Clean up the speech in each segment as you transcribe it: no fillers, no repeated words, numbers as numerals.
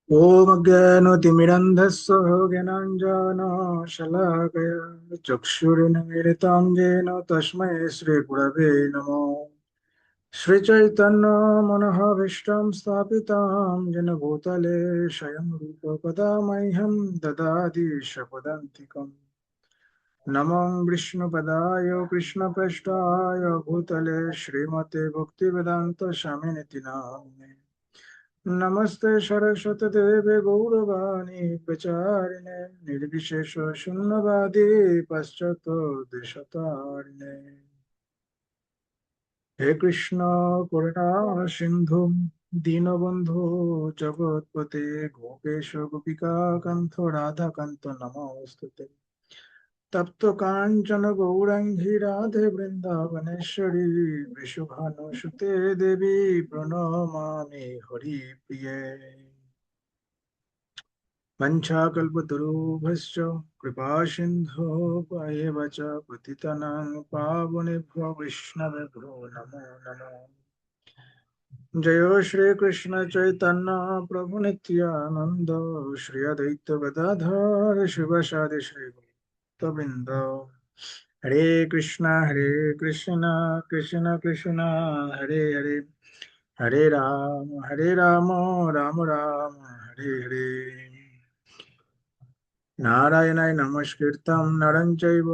ॐ अज्ञानतिमिरन्धस्य ज्ञानाञ्जनशलाकया चक्षुरुन्मीलितं येन तस्मै श्रीगुरवे नमः। श्रीचैतन्यमनोभीष्टं स्थापितं येन भूतले स्वयं रूपपदा मह्यं ददाति स्वपदान्तिकम्। नमो विष्णुपदाय कृष्णप्रेष्ठाय भूतले श्रीमते भक्तिवेदान्त स्वामिनिति नामिने। नमस्ते सरस्वती देवे गौरवाणी प्रचारिणे निर्विशेष शून्यवादी पश्चातो देशतारिणे। हे कृष्ण करुणा सिंधु दीनबंधु जगत्पते गोपेश गोपिका कांत राधा कांत नमोस्तुते। तप्त कांचन गौरांगी राधे वृंदावनेश्वरी वृषभानुसुते देवी प्रणमामि हरिप्रिये। वंशाकल्पतरुभ्यश्च कृपासिन्धो एव च पतितानां पावनेभ्यो वैष्णवेभ्यो नमो नमः। जय श्री कृष्ण चैतन्य प्रभु नित्यानंद श्री अद्वैत गदाधर शिवसादि श्री गोविंद। हरे कृष्ण कृष्ण कृष्ण हरे हरे, हरे राम राम राम हरे हरे। नारायणाय नमस्कृतं नरं चैव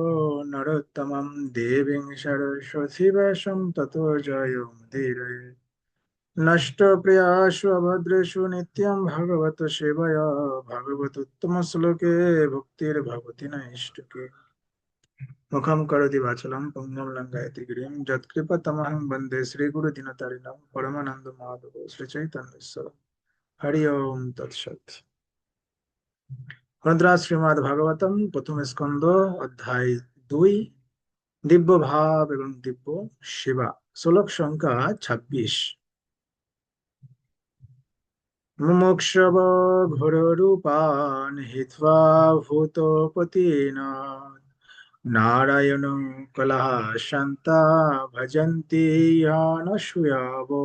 नरोत्तमं देवीं सरस्वती व्यासं ततो जयमुदीरये। नष्टप्रियाष्वभद्रेषु नित्यं भगवत सेवया भगवतोत्तमश्लोके भक्तिर्भवति नैष्टिके। मुखं करोति वाचालं पङ्गुं लङ्घयति गिरिं यत्कृपातमहं वन्दे श्रीगुरुदिनतारिणं परमानन्दमाधवं श्रीचैतन्येश्वरं। हरि ओम तत्सत्। ग्रंथराज श्रीमद् भागवतम प्रथम स्कंद अध्याय 2 दिव्य भाव एवं दिव्य सेवा श्लोक संख्या 26। मुमुक्षव घोर रूपान हित्वा भूतपतिन नारायण कलह शांता भजन्ति यानसूयावो।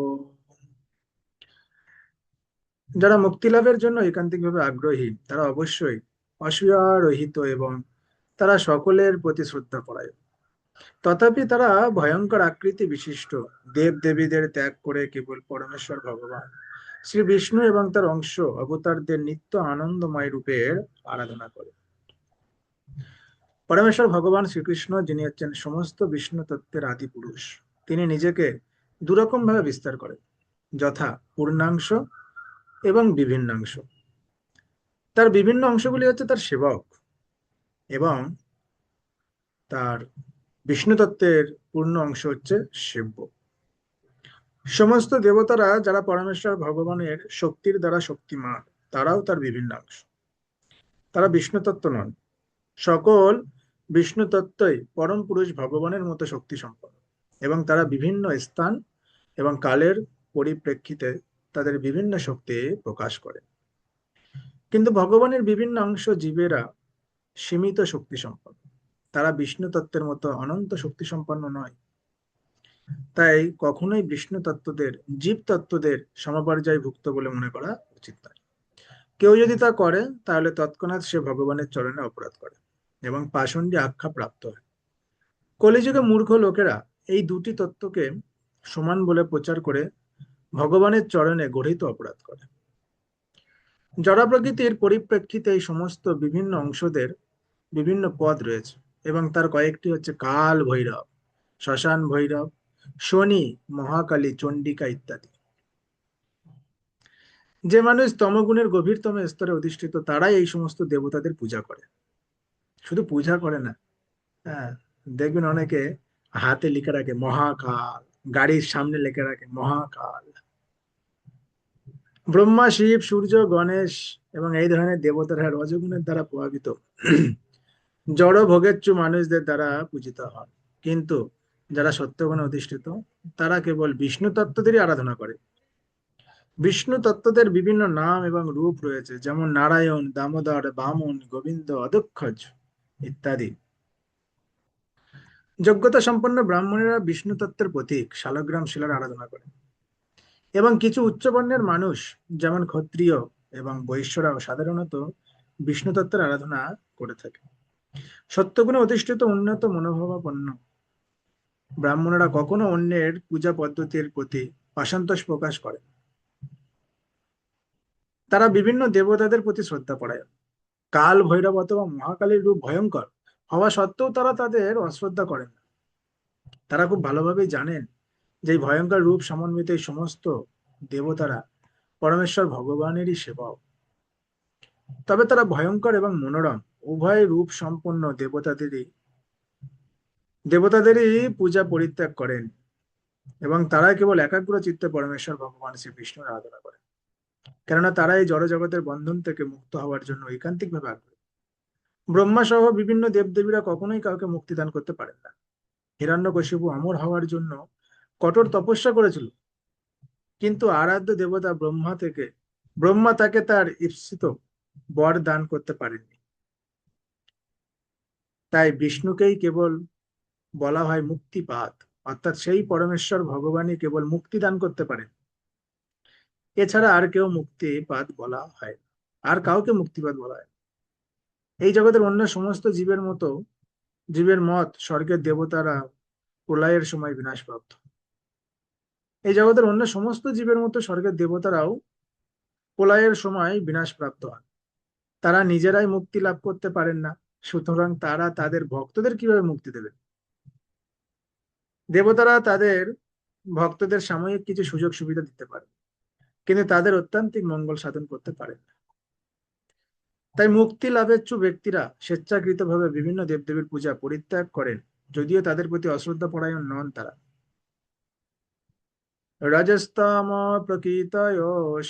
যারা মুক্তি লাভের জন্য একান্তিকভাবে আগ্রহী তারা অবশ্যই অসূয়া রহিত এবং তারা সকলের প্রতি শ্রদ্ধা করায়। তথাপি তারা ভয়ঙ্কর আকৃতি বিশিষ্ট দেব দেবীদের ত্যাগ করে কেবল পরমেশ্বর ভগবান শ্রী বিষ্ণু এবং তার অংশ অবতারদের নিত্য আনন্দময় রূপের আরাধনা করে। পরমেশ্বর ভগবান শ্রীকৃষ্ণ, যিনি হচ্ছেন সমস্ত বিষ্ণু তত্ত্বের আদি পুরুষ, তিনি নিজেকে দুরকম ভাবে বিস্তার করেন, যথা পূর্ণাংশ এবং বিভিন্নাংশ। তার বিভিন্ন অংশগুলি হচ্ছে তার সেবক, এবং তার বিষ্ণু তত্ত্বের পূর্ণ অংশ হচ্ছে সেব্য। সমস্ত দেবতারা যারা পরমেশ্বর ভগবানের শক্তির দ্বারা শক্তিমান, তারাও তার বিভিন্ন অংশ। তারা বিষ্ণু তত্ত্ব নন। সকল বিষ্ণু তত্ত্বই পরম পুরুষ ভগবানের মতো শক্তি সম্পন্ন, এবং তারা বিভিন্ন স্থান এবং কালের পরিপ্রেক্ষিতে তাদের বিভিন্ন শক্তি প্রকাশ করে। কিন্তু ভগবানের বিভিন্ন অংশ জীবেরা সীমিত শক্তি সম্পন্ন, তারা বিষ্ণু তত্ত্বের মতো অনন্ত শক্তি সম্পন্ন নয়। তাই কখনোই বিষ্ণু তত্ত্বদের জীব তত্ত্বদের সমপর্যায় ভুক্ত বলে মনে করা উচিত নয়। কেউ যদি তা করে তাহলে তৎক্ষণাৎ সে ভগবানের চরণে অপরাধ করে এবং পাষণ্ডী আখ্যা প্রাপ্ত হয়। কলিযুগে মূর্খ লোকেরা এই দুটি তত্ত্বকে সমান বলে প্রচার করে ভগবানের চরণে গঠিত অপরাধ করে। জড় প্রকৃতির পরিপ্রেক্ষিতে এই সমস্ত বিভিন্ন অংশদের বিভিন্ন পদ রয়েছে, এবং তার কয়েকটি হচ্ছে কাল ভৈরব, শ্মশান ভৈরব, শনি, মহাকালী, চণ্ডিকা ইত্যাদি। যে মানুষ তমগুণের গভীরতম স্তরে অধিষ্ঠিত তারাই এই সমস্ত দেবতাদের পূজা করে। শুধু পূজা করে না, হ্যাঁ, দেখবেন অনেকে হাতে লিখে রাখে মহাকাল, গাড়ির সামনে লিখে রাখে মহাকাল। ব্রহ্মা, শিব, সূর্য, গণেশ এবং এই ধরনের দেবতারা রজগুণের দ্বারা প্রভাবিত জড় ভোগেচ্ছু মানুষদের দ্বারা পূজিত হন। কিন্তু যারা সত্যগুণে অধিষ্ঠিত তারা কেবল বিষ্ণু তত্ত্বদেরই আরাধনা করে। বিষ্ণু তত্ত্বদের বিভিন্ন নাম এবং রূপ রয়েছে, যেমন নারায়ণ, দামোদর, বামন, গোবিন্দ, অদক্ষজ ইত্যাদি। যোগ্যতা সম্পন্ন ব্রাহ্মণেরা বিষ্ণু তত্ত্বের প্রতীক শালগ্রাম শিলার আরাধনা করে, এবং কিছু উচ্চবর্ণের মানুষ যেমন ক্ষত্রিয় এবং বৈশ্যরাও সাধারণত বিষ্ণু তত্ত্বের আরাধনা করে থাকে। সত্যগুণে অধিষ্ঠিত উন্নত মনোভাবাপন্ন ব্রাহ্মণরা কখনো অন্যের পূজা পদ্ধতির প্রতি অসন্তোষ প্রকাশ করে। তারা বিভিন্ন দেবতাদের প্রতি শ্রদ্ধা পরায়ণ। কাল ভৈরব অথবা মহাকালীর রূপ ভয়ঙ্কর হওয়া সত্ত্বেও তারা তাদের অশ্রদ্ধা করেন না। তারা খুব ভালোভাবেই জানেন যে এই ভয়ঙ্কর রূপ সমন্বিত এই সমস্ত দেবতারা পরমেশ্বর ভগবানেরই সেবক। তবে তারা ভয়ঙ্কর এবং মনোরম উভয় রূপ সম্পন্ন দেবতাদেরই পূজা পরিত্যাগ করেন এবং তারা কেবল একাগ্র চিত্তে পরমেশ্বর ভগবান শ্রী বিষ্ণুর আরাধনা করেন, কেননা তারা এই জড়জগতের বন্ধন থেকে মুক্ত হওয়ার জন্য ঐকান্তিক ভাবে আগ্রহী। ব্রহ্মা সহ বিভিন্ন দেবদেবীরা কখনোই কাউকে মুক্তিদান করতে পারেন না। হিরণ্যকশিপু অমর হওয়ার জন্য কঠোর তপস্যা করেছিল, কিন্তু আরাধ্য দেবতা ব্রহ্মা তাকে তার ঈপ্সিত বর দান করতে পারেননি। তাই বিষ্ণুকেই কেবল বলা হয় মুক্তিপাদ, অর্থাৎ সেই পরমেশ্বর ভগবানই কেবল মুক্তি দান করতে পারেন। এছাড়া আর কেউ মুক্তিপাদ বলা হয় না। আর কাউকে মুক্তিপাদ বলা হয় না। এই জগতের অন্য সমস্ত জীবের মত স্বর্গের দেবতারা প্রলয়ের সময় বিনাশপ্রাপ্ত। এই জগতের অন্য সমস্ত জীবের মতো স্বর্গের দেবতারাও প্রলয়ের সময় বিনাশপ্রাপ্ত হন। তারা নিজেরাই মুক্তি লাভ করতে পারেন না, সুতরাং তারা তাদের ভক্তদের কিভাবে মুক্তি দেবেন? দেবতারা তাদের ভক্তদের সাময়িক কিছু সুযোগ সুবিধা দিতে পারে, কিন্তু তাদের অত্যান্তিক মঙ্গল সাধন করতে পারেন না। তাই মুক্তি লাভেচ্ছু ব্যক্তিরা স্বেচ্ছাকৃতভাবে বিভিন্ন দেবদেবীর পূজা পরিত্যাগ করেন, যদিও তাদের প্রতি অশ্রদ্ধা পরায়ণ নন তারা। রজস্তম প্রকৃতয়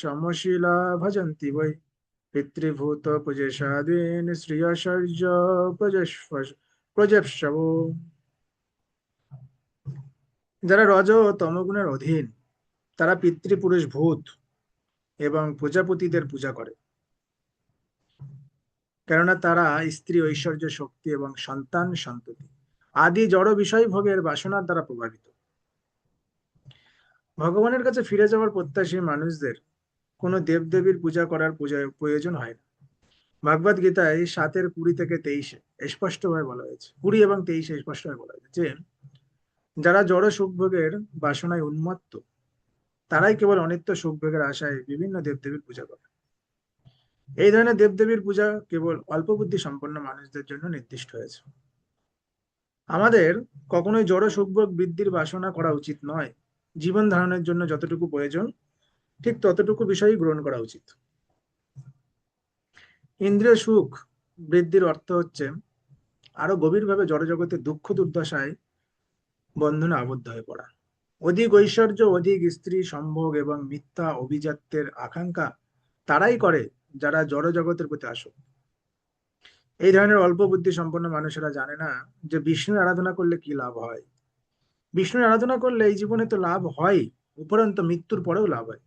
সমশীলা ভজন্তি বৈ পিতৃভূত পূজেশাদীন শ্রিয়শর্য প্রজেপসব। যারা রজ ও তমগুণের অধীন, তারা পিতৃপুরুষ ভূত এবং প্রজাপতিদের পূজা করে, কেননা তারা স্ত্রী ঐশ্বর্য শক্তি এবং সন্তান সন্ততি আদি জড় বিষয় ভোগের বাসনার দ্বারা প্রভাবিত। ভগবানের কাছে ফিরে যাওয়ার প্রত্যাশী মানুষদের কোনো দেবদেবীর পূজা করার প্রয়োজন হয় না। ভাগবত গীতায় 7:20-23 স্পষ্টভাবে বলা হয়েছে, 20 এবং 23 স্পষ্টভাবে বলা হয়েছে যে যারা জড় সুখভোগের বাসনায় উন্মত্ত, তারাই কেবল অনিত্য সুখভোগের আশায় বিভিন্ন দেবদেবীর পূজা করে। এই ধরনের দেবদেবীর পূজা কেবল অল্প বুদ্ধি সম্পন্ন মানুষদের জন্য নির্দিষ্ট হয়েছে। আমাদের কখনোই জড় সুখভোগ বৃদ্ধির বাসনা করা উচিত নয়। জীবন ধারণের জন্য যতটুকু প্রয়োজন ঠিক ততটুকু বিষয়ই গ্রহণ করা উচিত। ইন্দ্রিয় সুখ বৃদ্ধির অর্থ হচ্ছে আরো গভীরভাবে জড়জগতের দুঃখ দুর্দশায় বন্ধনে আবদ্ধ হয়ে পড়া। অধিক ঐশ্বর্য, অধিক স্ত্রী সম্ভোগ এবং মিথ্যা অভিজাত্যের আকাঙ্ক্ষা তারাই করে যারা জড় জগতের প্রতি আসক্ত। এই ধরনের অল্প বুদ্ধি সম্পন্ন মানুষেরা জানে না যে বিষ্ণুর আরাধনা করলে কি লাভ হয়। বিষ্ণুর আরাধনা করলে এই জীবনে তো লাভ হয়, উপরন্ত মৃত্যুর পরেও লাভ হয়।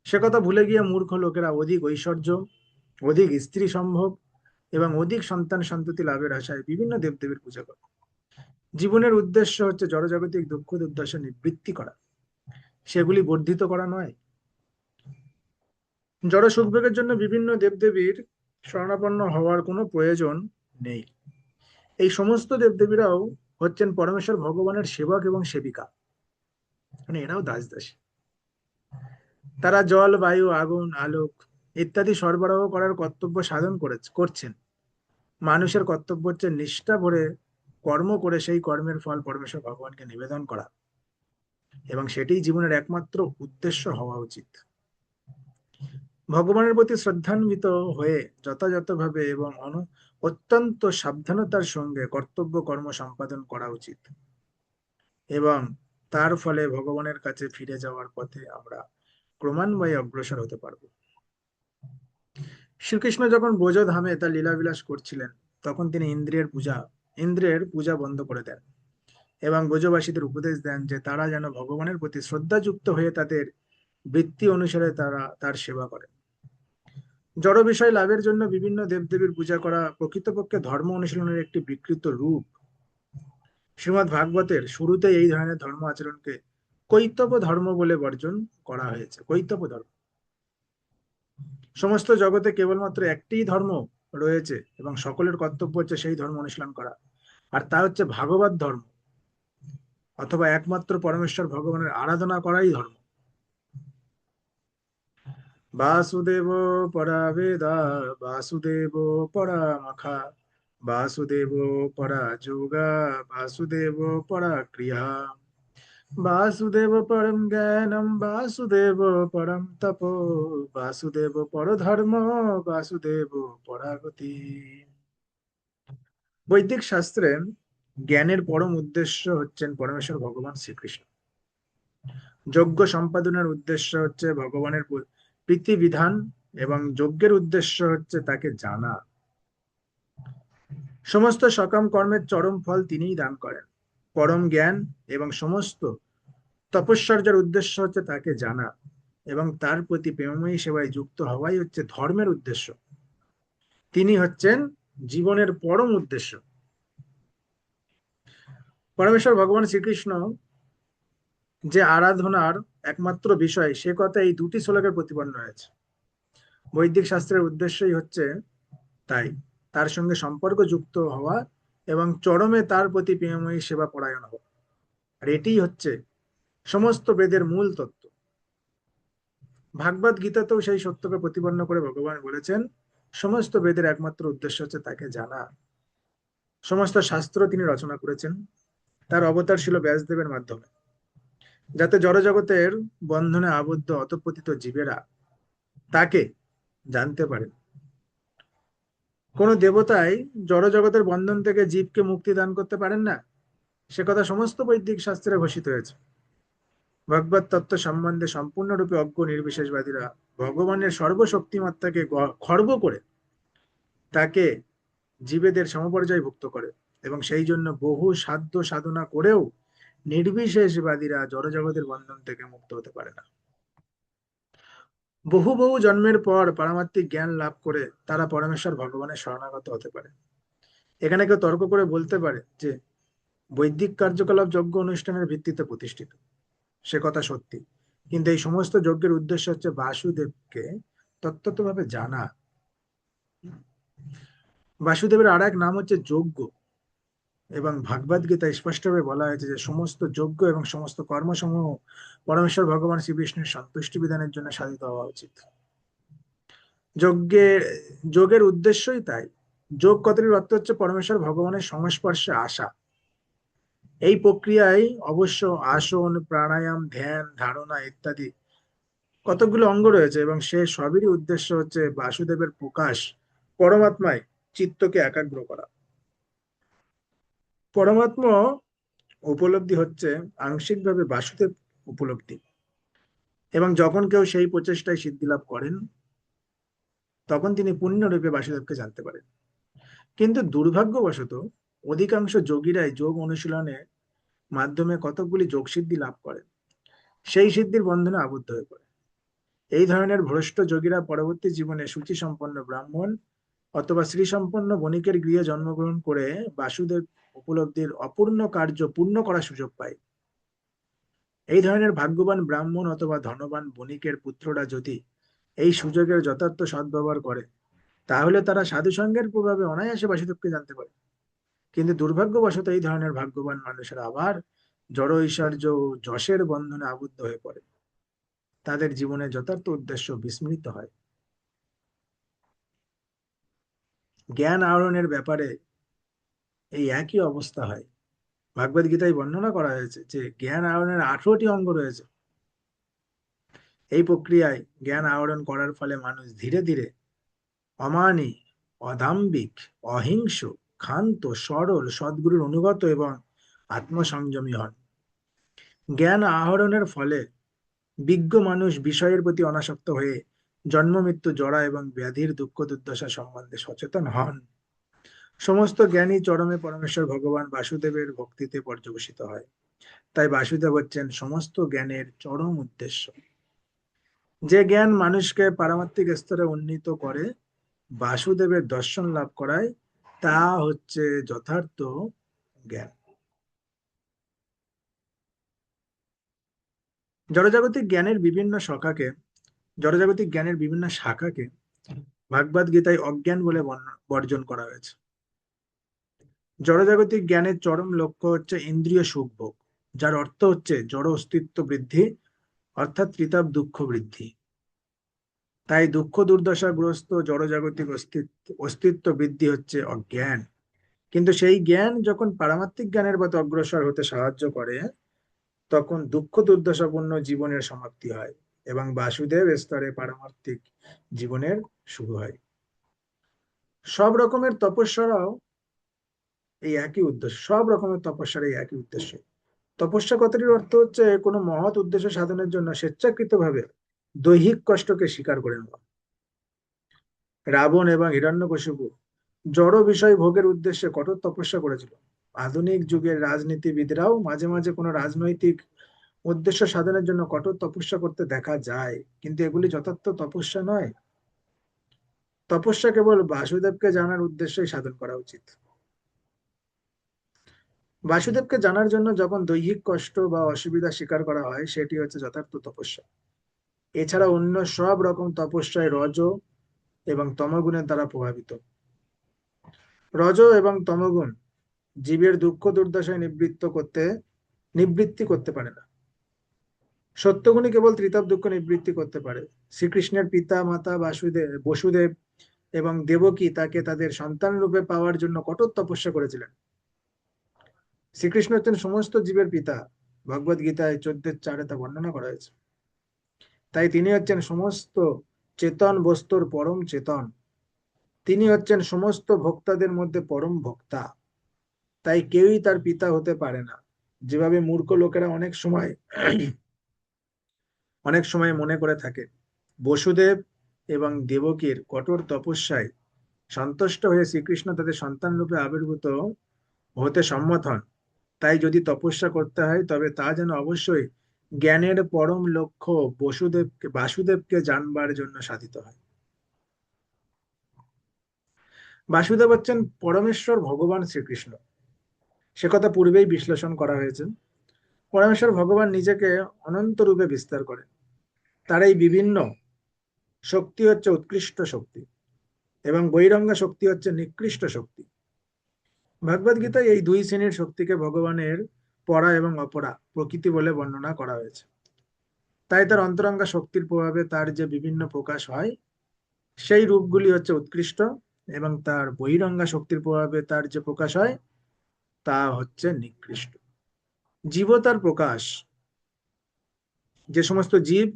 সে কথা ভুলে গিয়ে মূর্খ লোকেরা অধিক ঐশ্বর্য, অধিক স্ত্রী সম্ভোগ এবং অধিক সন্তান সন্ততি লাভের আশায় বিভিন্ন দেবদেবীর পূজা করে। জীবনের উদ্দেশ্য হচ্ছে জড়জাগতিক দুঃখ দুর্দশা নিবৃত্তি করা, সেগুলি বর্ধিত করা নয়। জড় সুখভোগের জন্য বিভিন্ন দেবদেবীর শরণাপন্ন হওয়ার কোনো প্রয়োজন নেই। এই সমস্ত দেবদেবীরাও হচ্ছেন পরমেশ্বর ভগবানের সেবক এবং সেবিকা, মানে এরাও দাস দাসী। তারা জল, বায়ু, আগুন, আলোক ইত্যাদি সরবরাহ করার কর্তব্য সাধন করছেন। মানুষের কর্তব্য হচ্ছে নিষ্ঠা ভরে কর্ম করে সেই কর্মের ফল পরমেশ্বর ভগবানকে নিবেদন করা, এবং সেটাই জীবনের একমাত্র উদ্দেশ্য হওয়া উচিত। ভগবানের প্রতি শ্রদ্ধান্বিত হয়ে যথাযথভাবে এবং অত্যন্ত সাবধানতার সঙ্গে কর্তব্য কর্ম সম্পাদন করা উচিত, এবং তার ফলে ভগবানের কাছে ফিরে যাওয়ার পথে আমরা ক্রমান্বয়ে অগ্রসর হতে পারবো। শ্রীকৃষ্ণ যখন ব্রজধামে তার লীলাবিলাস করছিলেন, তখন তিনি ইন্দ্রের পূজা বন্ধ করে দেন এবং ব্রজবাসীদের উপদেশ দেন যে তারা যেন ভগবানের প্রতি শ্রদ্ধাযুক্ত হয়ে তাদের বৃত্তি অনুসারে তারা তার সেবা করেন। জড় বিষয় লাভের জন্য বিভিন্ন দেবদেবীর পূজা করা প্রকৃতপক্ষে ধর্ম অনুশীলনের একটি বিকৃত রূপ। শ্রীমদ্ ভাগবতের শুরুতে এই ধরনের ধর্ম আচরণকে কৈতব ধর্ম বলে বর্জন করা হয়েছে। কৈতব ধর্ম সমস্ত জগতে কেবলমাত্র একটিই ধর্ম রয়েছে এবং সকলের কর্তব্য হচ্ছে সেই ধর্ম অনুশীলন করা, আর তা হচ্ছে ভাগবত ধর্ম, অথবা একমাত্র পরমেশ্বর ভগবানের আরাধনা করাই ধর্ম। বাসুদেব পরা বেদা, বাসুদেব পরা মাখা, বাসুদেব পরা যোগা, বাসুদেব পরা ক্রিয়া, বাসুদেব পরম জ্ঞানম, বাসুদেব পরম তপ, বাসুদেব পর ধর্ম, বাসুদেব পরাগতি। বৈদিক শাস্ত্রে জ্ঞানের পরম উদ্দেশ্য হচ্ছেন পরমেশ্বর ভগবান শ্রীকৃষ্ণ। যজ্ঞ সম্পাদনের উদ্দেশ্য হচ্ছে ভগবানের প্রীতি বিধান, এবং যজ্ঞের উদ্দেশ্য হচ্ছে তাকে জানা। সমস্ত সকাম কর্মের চরম ফল তিনিই দান করেন। পরম জ্ঞান এবং সমস্ত তপস্যার উদ্দেশ্য হচ্ছে তাকে জানা, এবং তার প্রতি প্রেমময়ী সেবায় যুক্ত হওয়াই হচ্ছে ধর্মের উদ্দেশ্য। তিনি হচ্ছেন জীবনের পরম উদ্দেশ্য। পরমেশ্বর ভগবান শ্রীকৃষ্ণ যে আরাধনার একমাত্র বিষয়, সে কথা এই দুটি শ্লোকে প্রতিপন্ন হয়েছে। বৈদিক শাস্ত্রের উদ্দেশ্যই হচ্ছে তাই তার সঙ্গে সম্পর্ক যুক্ত হওয়া এবং চরমে তার প্রতি প্রেমময়ী সেবা পরায়ণ হওয়া। আর এটিই হচ্ছে সমস্ত বেদের মূল তত্ত্ব। ভাগবত গীতাতেও সেই সত্যকে প্রতিপন্ন করে ভগবান বলেছেন, সমস্ত বেদের একমাত্র উদ্দেশ্য হচ্ছে তাকে জানা। সমস্ত শাস্ত্র তিনি রচনা করেছেন, তার অবতার ছিল ব্যাসদেবের মাধ্যমে, যাতে জড়জগতের বন্ধনে আবদ্ধ অতঃপতিত জীবেরা তাকে জানতে পারে। কোন দেবতাই জড়জগতের বন্ধন থেকে জীবকে মুক্তি দান করতে পারেন না, সে কথা সমস্ত বৈদিক শাস্ত্রে ঘোষিত হয়েছে। ভগবত তত্ত্ব সম্বন্ধে সম্পূর্ণরূপে অজ্ঞ নির্বিশেষবাদীরা ভগবানের সর্বশক্তিমত্তাকে খর্ব করে তাকে জীবেদের সমপর্যায় ভুক্ত করে, এবং সেই জন্য বহু সাধ্য সাধনা করেও নির্বিশেষবাদীরা জড়জগতের বন্ধন থেকে মুক্ত হতে পারে না। বহু বহু জন্মের পর পারমাত্মিক জ্ঞান লাভ করে তারা পরমেশ্বর ভগবানের শরণাগত হতে পারে। এখানে কেউ তর্ক করে বলতে পারে যে বৈদিক কার্যকলাপ যজ্ঞ অনুষ্ঠানের ভিত্তিতে প্রতিষ্ঠিত, সে কথা সত্যি, কিন্তু এই সমস্ত যজ্ঞের উদ্দেশ্য হচ্ছে বাসুদেবকে তত্ত্বতভাবে জানা। বাসুদেবের আর এক নাম হচ্ছে যজ্ঞ, এবং ভাগবত গীতায় স্পষ্টভাবে বলা হয়েছে যে সমস্ত যজ্ঞ এবং সমস্ত কর্মসমূহ পরমেশ্বর ভগবান শ্রীবিষ্ণুর সন্তুষ্টি বিধানের জন্য সাধিত হওয়া উচিত। যজ্ঞের যোগের উদ্দেশ্যই তাই। যোগ কথাটির অর্থ হচ্ছে পরমেশ্বর ভগবানের সংস্পর্শে আসা। এই প্রক্রিয়ায় অবশ্য আসন, প্রাণায়াম, ধ্যান, ধারণা ইত্যাদি কতগুলো অঙ্গ রয়েছে, এবং সে সবেরই উদ্দেশ্য হচ্ছে বাসুদেবের প্রকাশ, পরমাত্মায় চিত্তকে একাগ্র করা। পরমাত্মা উপলব্ধি হচ্ছে আংশিকভাবে বাসুদেব উপলব্ধি, এবং যখন কেউ সেই প্রচেষ্টায় সিদ্ধি লাভ করেন, তখন তিনি পূর্ণরূপে বাসুদেবকে জানতে পারেন। কিন্তু দুর্ভাগ্যবশত অধিকাংশ যোগীরাই যোগ অনুশীলনের মাধ্যমে কতকগুলি যোগসিদ্ধি লাভ করেন, সেই সিদ্ধির বন্ধনে আবদ্ধ হয়ে পড়ে। এই ধরনের ভ্রষ্ট যোগীরা পরবর্তী জীবনে সূচি সম্পন্ন ব্রাহ্মণ অথবা শ্রী সম্পন্ন বণিকের গৃহে জন্মগ্রহণ করে বাসুদেব উপলব্ধির অপূর্ণ কার্য পূর্ণ করার সুযোগ পায়। এই ধরনের ভাগ্যবান ব্রাহ্মণ অথবা ধনবান বণিকের পুত্ররা যদি এই সুযোগের যথার্থ সদ্ব্যবহার করে, তাহলে তারা সাধু সঙ্গের প্রভাবে অনায়াসে বাসুদেবকে জানতে পারে। কিন্তু দুর্ভাগ্যবশত এই ধরনের ভাগ্যবান মানুষেরা আবার জড় ঐশ্বর্য ও যশের বন্ধনে আবদ্ধ হয়ে পড়ে, তাদের জীবনের যথার্থ উদ্দেশ্য বিস্মৃত হয়। জ্ঞান আহরণের ব্যাপারে এই একই অবস্থা হয়। ভাগবত গীতায় বর্ণনা করা হয়েছে যে জ্ঞান আহরণের 18টি অঙ্গ রয়েছে। এই প্রক্রিয়ায় জ্ঞান আহরণ করার ফলে মানুষ ধীরে ধীরে অমানী, অদাম্বিক, অহিংস, ক্ষান্ত, সরল, সদ্গুরুর অনুগত এবং আত্মসংযমী হন। জ্ঞান আহরণের ফলে বিজ্ঞ মানুষ বিষয়ের প্রতি অনাসক্ত হয়ে জন্ম মৃত্যু, জরা এবং ব্যাধির দুঃখ দুর্দশা সম্বন্ধে সচেতন হন। সমস্ত জ্ঞানী চরমে পরমেশ্বর ভগবান বাসুদেবের ভক্তিতে পর্যবসিত হয়। তাই বাসুদেব হচ্ছেন সমস্ত জ্ঞানের চরম উদ্দেশ্য। যে জ্ঞান মানুষকে পারমাত্মিক স্তরে উন্নীত করে, বাসুদেবের দর্শন লাভ করায়, তা হচ্ছে যথার্থ জ্ঞান। জড়জাগতিক জ্ঞানের বিভিন্ন শাখাকে জড়জাগতিক জ্ঞানের বিভিন্ন শাখাকে ভাগবত গীতায় অজ্ঞান বলে বর্জন করা হয়েছে। জড়জাগতিক জ্ঞানের চরম লক্ষ্য হচ্ছে ইন্দ্রিয় সুখভোগ, যার অর্থ হচ্ছে জড় অস্তিত্ব বৃদ্ধি, অর্থাৎ ত্রিতাপ দুঃখ বৃদ্ধি। তাই দুঃখ দুর্দশাগ্রস্ত জড়জাগতিক অস্তিত্ব বৃদ্ধি হচ্ছে অজ্ঞান। কিন্তু সেই জ্ঞান যখন পারমাত্মিক জ্ঞানের পথে অগ্রসর হতে সাহায্য করে, তখন দুঃখ দুর্দশাপূর্ণ জীবনের সমাপ্তি হয় এবং বাসুদেব স্তরে পারমার্থিক জীবনের শুরু হয়। সব রকমের তপস্যারাও এই একই উদ্দেশ্য, সব রকমের তপস্যার এই একই উদ্দেশ্য। তপস্যা কথাটির অর্থ হচ্ছে কোনো মহৎ উদ্দেশ্য সাধনের জন্য স্বেচ্ছাকৃতভাবে দৈহিক কষ্টকে স্বীকার করে নেওয়া। রাবণ এবং হিরণ্যকশিপু জড় বিষয় ভোগের উদ্দেশ্যে কঠোর তপস্যা করেছিল। আধুনিক যুগের রাজনীতিবিদরাও মাঝে মাঝে কোনো রাজনৈতিক উদ্দেশ্য সাধনের জন্য কঠোর তপস্যা করতে দেখা যায়, কিন্তু এগুলি যথার্থ তপস্যা নয়। তপস্যা কেবল বাসুদেবকে জানার উদ্দেশ্যেই সাধন করা উচিত। বাসুদেবকে জানার জন্য যখন দৈহিক কষ্ট বা অসুবিধা স্বীকার করা হয়, সেটি হচ্ছে যথার্থ তপস্যা। এছাড়া অন্য সব রকম তপস্যায় রজ এবং তমগুণের দ্বারা প্রভাবিত। রজ এবং তমগুণ জীবের দুঃখ দুর্দশায় নিবৃত্তি করতে পারে না। সত্যগুণই কেবল ত্রিতাপ দুঃখ নিবৃত্তি করতে পারে। শ্রীকৃষ্ণের পিতা মাতা বসুদেব এবং দেবকী তাকে তাদের সন্তান রূপে পাওয়ার জন্য কঠোর তপস্যা করেছিলেন। শ্রীকৃষ্ণ হচ্ছেন সমস্ত জীবের পিতা, ভগবদ গীতায় 14:4 তা বর্ণনা করা হয়েছে। তাই তিনি হচ্ছেন সমস্ত চেতন বস্তুর পরম চেতন। তিনি হচ্ছেন সমস্ত ভোক্তাদের মধ্যে পরম ভোক্তা। তাই কেউই তার পিতা হতে পারে না। যেভাবে মূর্খ লোকেরা অনেক সময় মনে করে থাকে বসুদেব এবং দেবকীর কঠোর তপস্যায় সন্তুষ্ট হয়ে শ্রীকৃষ্ণ তাদের সন্তান রূপে আবির্ভূত হতে সম্মত হন, তাই যদি তপস্যা করতে হয় তবে তা যেন অবশ্যই জ্ঞানের পরম লক্ষ্য বাসুদেবকে জানবার জন্য সাধিত হয়। বাসুদেব হচ্ছেন পরমেশ্বর ভগবান শ্রীকৃষ্ণ, সে কথা পূর্বেই বিশ্লেষণ করা হয়েছে। পরমেশ্বর ভগবান নিজেকে অনন্ত রূপে বিস্তার করেন। তার এই বিভিন্ন শক্তি হচ্ছে উৎকৃষ্ট শক্তি এবং বৈরঙ্গ শক্তি হচ্ছে নিকৃষ্ট শক্তি। ভগবদ গীতায় এই দুই শ্রেণীর শক্তিকে ভগবানের পরা এবং অপরা প্রকৃতি বলে বর্ণনা করা হয়েছে। তাই তার অন্তরঙ্গা শক্তির প্রভাবে তার যে বিভিন্ন প্রকাশ হয়, সেই রূপগুলি হচ্ছে উৎকৃষ্ট, এবং তার বহিরঙ্গা শক্তির প্রভাবে তার যে প্রকাশ হয় তা হচ্ছে নিকৃষ্ট। জীবতার প্রকাশ, যে সমস্ত জীব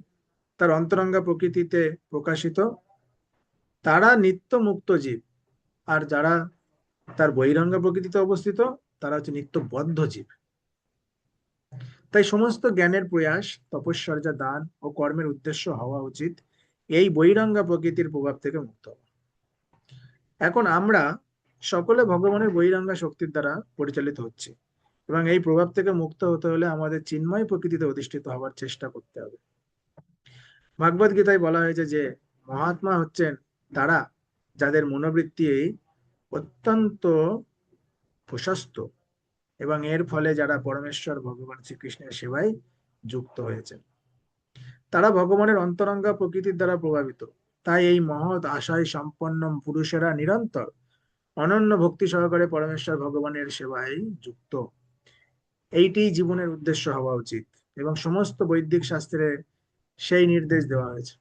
তার অন্তরঙ্গা প্রকৃতিতে প্রকাশিত তারা নিত্য মুক্ত জীব, আর যারা তার বহিরঙ্গা প্রকৃতিতে অবস্থিত তারা হচ্ছে নিত্য বদ্ধ জীব। তাই সমস্ত জ্ঞানের প্রয়াস, তপস্যর্যা, দান ও কর্মের উদ্দেশ্য হওয়া উচিত এই বহিরঙ্গা প্রকৃতির প্রভাব থেকে মুক্ত হওয়া। এখন আমরা সকলে ভগবানের বহিরঙ্গা শক্তির দ্বারা পরিচালিত হচ্ছে, এবং এই প্রভাব থেকে মুক্ত হতে হলে আমাদের চিন্ময় প্রকৃতিতে অধিষ্ঠিত হওয়ার চেষ্টা করতে হবে। ভাগবত গীতায় বলা হয়েছে যে মহাত্মা হচ্ছেন তারা যাদের মনোবৃত্তি অত্যন্ত প্রশস্ত, এবং এর ফলে যারা পরমেশ্বর ভগবান শ্রীকৃষ্ণের সেবায় যুক্ত হয়েছে, তারা ভগবানের অন্তরঙ্গা প্রকৃতির দ্বারা প্রভাবিত। তাই এই মহৎ আশায় সম্পন্ন পুরুষেরা নিরন্তর অনন্য ভক্তি সহকারে পরমেশ্বর ভগবানের সেবায় যুক্ত। এইটি জীবনের উদ্দেশ্য হওয়া উচিত, এবং সমস্ত বৈদিক শাস্ত্রে সেই নির্দেশ দেওয়া হয়েছে।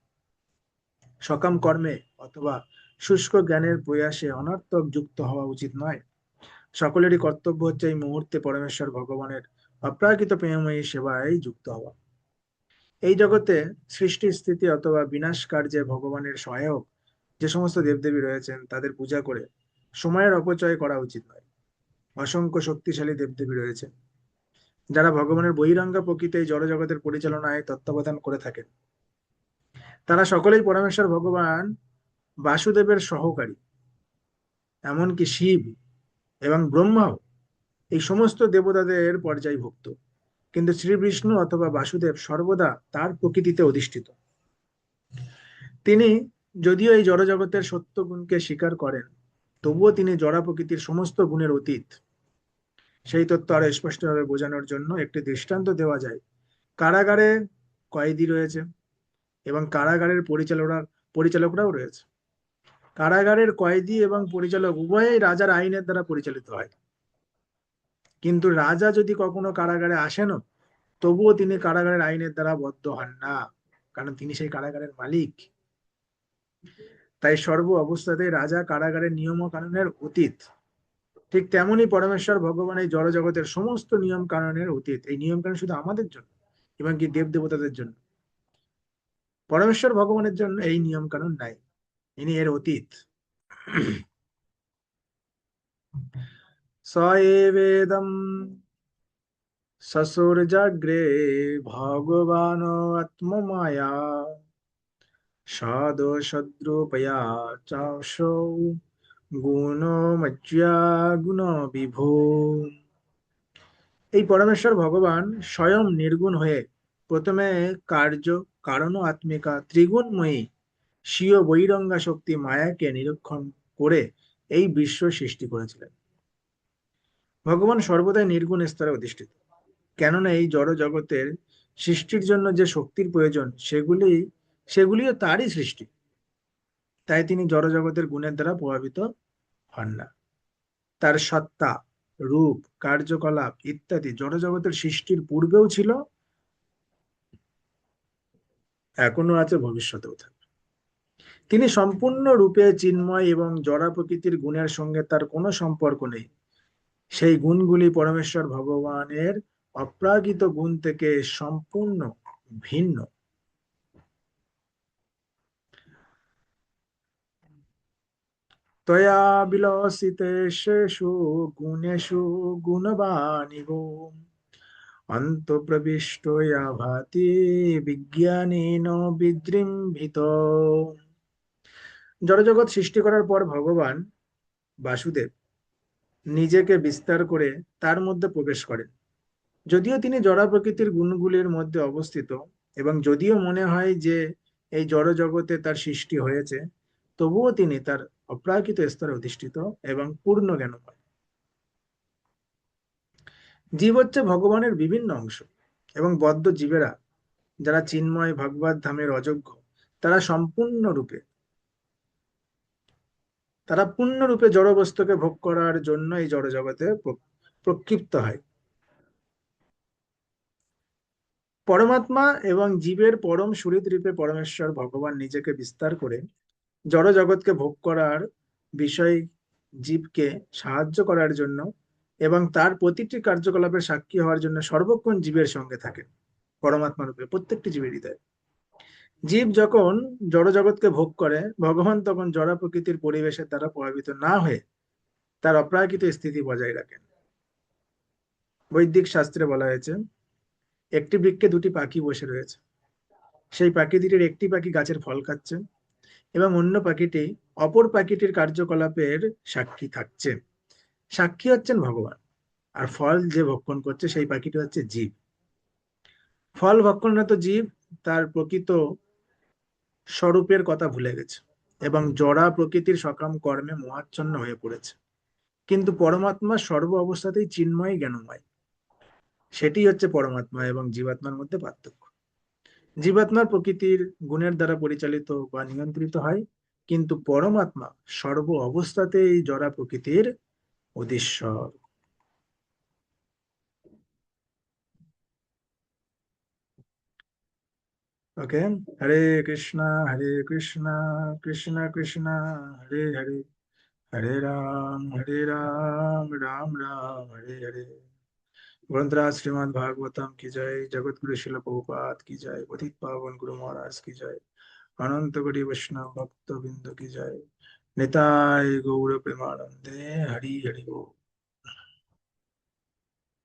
সকাম কর্মে অথবা শুষ্ক জ্ঞানের প্রয়াসে অনর্থক যুক্ত হওয়া উচিত নয়। সকলেরই কর্তব্য হচ্ছে এই মুহূর্তে পরমেশ্বর ভগবানের অপ্রাকৃত প্রেমময়ী সেবায় যুক্ত হওয়া। এই জগতে সৃষ্টি স্থিতি অথবা বিনাশ কার্যে ভগবানের সহায়ক যে সমস্ত দেবদেবী রয়েছেন তাদের পূজা করে সময়ের অপচয় করা উচিত নয়। অসংখ্য শক্তিশালী দেবদেবী রয়েছে যারা ভগবানের বহিরঙ্গা প্রকৃতি এই জড়জগতের পরিচালনায় তত্ত্বাবধান করে থাকেন। তারা সকলেই পরমেশ্বর ভগবান বাসুদেবের সহকারী। এমনকি শিব এবং ব্রহ্মাও এই সমস্ত দেবতাদের পর্যায়ভুক্ত, কিন্তু শ্রী বিষ্ণু অথবা বাসুদেব সর্বদা তার প্রকৃতিতে অধিষ্ঠিত। তিনি যদিও এই জড়জগতের সত্য গুণকে স্বীকার করেন, তবুও তিনি জড়া প্রকৃতির সমস্ত গুণের অতীত। সেই তত্ত্ব আরো স্পষ্টভাবে বোঝানোর জন্য একটি দৃষ্টান্ত দেওয়া যায়। কারাগারে কয়েদি রয়েছে, এবং কারাগারের পরিচালকরাও রয়েছে। কারাগারের কয়েদি এবং পরিচালক উভয়ই রাজার আইনের দ্বারা পরিচালিত হয়। কিন্তু রাজা যদি কখনো কারাগারে আসেনও, তবুও তিনি কারাগারের আইনের দ্বারা বদ্ধ হন না, কারণ তিনি সেই কারাগারের মালিক। তাই সর্ব অবস্থাতেই রাজা কারাগারের নিয়ম ও কানুনের অতীত। ঠিক তেমনি পরমেশ্বর ভগবান এই জড়জগতের সমস্ত নিয়ম কানুনের অতীত। এই নিয়ম কানুন শুধু আমাদের জন্য এবং কি দেব দেবতাদের জন্য। পরমেশ্বর ভগবানের জন্য এই নিয়ম কানুন নাই, ইনি এর অতীত। স এবেদম সসুরজাগ্রে ভগবান আত্মমায়া সাদোষদ্রূপয়া চাশৌ গুণমজ্জা গুণ বিভো। এই পরমেশ্বর ভগবান স্বয়ং নির্গুণ হয়ে প্রথমে কার্য কারণ ও আত্মিকা ত্রিগুণময়ী স্বীয় বৈরঙ্গা শক্তি মায়াকে নিরীক্ষণ করে এই বিশ্ব সৃষ্টি করেছিলেন। ভগবান সর্বদাই নির্গুণ স্তরে অধিষ্ঠিত, কেননা এই জড় জগতের সৃষ্টির জন্য যে শক্তির প্রয়োজন সেগুলিও তারই সৃষ্টি। তাই তিনি জড় জগতের গুণের দ্বারা প্রভাবিত হন না। তার সত্তা, রূপ, কার্যকলাপ ইত্যাদি জড় জগতের সৃষ্টির পূর্বেও ছিল, এখনো আছে, ভবিষ্যতেও থাকবে। তিনি সম্পূর্ণ রূপে চিন্ময় এবং জড়া প্রকৃতির গুণের সঙ্গে তার কোনো সম্পর্ক নেই। সেই গুণগুলি পরমেশ্বর ভগবানের অপ্রাকৃত গুণ থেকে সম্পূর্ণ ভিন্ন। তয়া বিলসিতেষু গুণেষু গুণবানিব অন্তঃপ্রবিষ্টয়া ভাতি বিজ্ঞানেন বিজৃম্ভিত। জড়জগৎ সৃষ্টি করার পর ভগবান বাসুদেব নিজেকে বিস্তার করে তার মধ্যে প্রবেশ করেন। যদিও তিনি জড় প্রকৃতির গুণগুলির মধ্যে অবস্থিত এবং যদিও মনে হয় যে এই জড় জগতে তার সৃষ্টি হয়েছে, তবুও তিনি তার অপ্রাকৃত স্তরে অধিষ্ঠিত এবং পূর্ণ জ্ঞানময়। জীব হচ্ছে ভগবানের বিভিন্ন অংশ, এবং বদ্ধ জীবেরা যারা চিন্ময় ভগবত ধামের অযোগ্য, তারা পূর্ণরূপে জড় বস্তুকে ভোগ করার জন্য এই জড় জগতে প্রক্ষিপ্ত হয়। পরমাত্মা এবং জীবের পরম সুহৃদ রূপে পরমেশ্বর ভগবান নিজেকে বিস্তার করে জড় জগৎকে ভোগ করার বিষয় জীবকে সাহায্য করার জন্য এবং তার প্রতিটি কার্যকলাপের সাক্ষী হওয়ার জন্য সর্বক্ষণ জীবের সঙ্গে থাকেন। পরমাত্মা রূপে প্রত্যেকটি জীবের হৃদয়ে জীব যখন জড় জগৎকে ভোগ করে, ভগবান তখন জড় প্রকৃতির পরিবেশের দ্বারা প্রভাবিত না হয়ে তার অপ্রাকৃত স্থিতি বজায় রাখেন। বৈদিক শাস্ত্রে বলা হয়েছে, একটি বৃক্ষে দুটি পাখি বসে রয়েছে। সেই পাখি দুটির একটি পাখি গাছের ফল খাচ্ছে এবং অন্য পাখিটি অপর পাখিটির কার্যকলাপের সাক্ষী থাকছে। সাক্ষী হচ্ছেন ভগবান, আর ফল যে ভক্ষণ করছে সেই পাখিটি হচ্ছে জীব। ফল ভক্ষণরত জীব তার প্রকৃত স্বরূপের কথা ভুলে গেছে এবং জড়া প্রকৃতির সকাম কর্মে মোহাচ্ছন্ন হয়ে পড়েছে। কিন্তু পরমাত্মা সর্ব অবস্থাতেই চিন্ময় জ্ঞানময়। সেটি হচ্ছে পরমাত্মা এবং জীবাত্মার মধ্যে পার্থক্য। জীবাত্মার প্রকৃতির গুণের দ্বারা পরিচালিত বা নিয়ন্ত্রিত হয়, কিন্তু পরমাত্মা সর্ব অবস্থাতেই জড়া প্রকৃতির অধীশ্বর। ওকে। হরে কৃষ্ণ হরে কৃষ্ণ কৃষ্ণ কৃষ্ণ হরে হরে, হরে রাম রাম রাম হরে হরে। ग्रंथराज श्रीमद् भागवतम की जय, जगत गुरु शिल प्रभुपाद की जय, पतित पावन गुरु महाराज की जय, अनंत कोटि वैष्णव भक्त बिंदु की जय। निताय गौर प्रेमानंदे हरि हरि बोल।